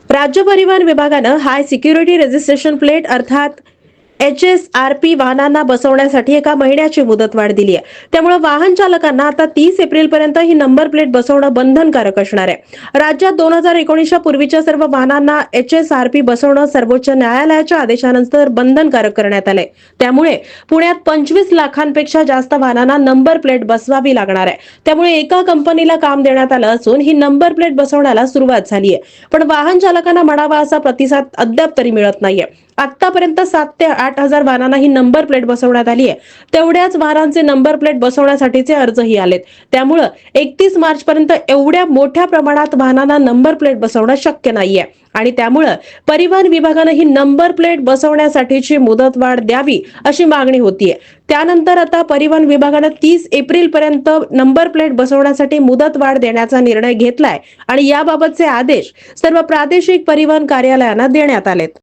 राज्य परिवहन विभागानं हाय सिक्युरिटी रजिस्ट्रेशन प्लेट अर्थात HSRP वाहनांना बसवण्यासाठी एका महिन्याची मुदतवाढ दिली आहे. त्यामुळे वाहन चालकांना आता 30 एप्रिल पर्यंत ही नंबर प्लेट बसवणं बंधनकारक असणार आहे. राज्यात 2019च्या पूर्वीच्या सर्व वाहनांना HSRP बसवणं सर्वोच्च न्यायालयाच्या आदेशानंतर बंधनकारक करण्यात आलंय. त्यामुळे पुण्यात 25 लाखांपेक्षा जास्त वाहनांना नंबर प्लेट बसवावी लागणार आहे. त्यामुळे एका कंपनीला काम देण्यात आलं असून ही नंबर प्लेट बसवण्याला सुरुवात झाली आहे. पण वाहन चालकांना म्हणावा असा प्रतिसाद अद्याप तरी मिळत नाहीये. आतापर्यंत 7 ते 8 हजार वाहनांना ही नंबर प्लेट बसवण्यात आली आहे. तेवढ्याच वाहनांचे नंबर प्लेट बसवण्यासाठीचे अर्जही आलेत. त्यामुळे 31 मार्च पर्यंत एवढ्या मोठ्या प्रमाणात वाहनांना नंबर प्लेट बसवणं शक्य नाहीये. आणि त्यामुळे परिवहन विभागानं ही नंबर प्लेट बसवण्यासाठीची मुदतवाढ द्यावी अशी मागणी होतीये. त्यानंतर आता परिवहन विभागानं 30 एप्रिल पर्यंत नंबर प्लेट बसवण्यासाठी मुदतवाढ देण्याचा निर्णय घेतलाय आणि याबाबतचे आदेश सर्व प्रादेशिक परिवहन कार्यालयांना देण्यात आलेत.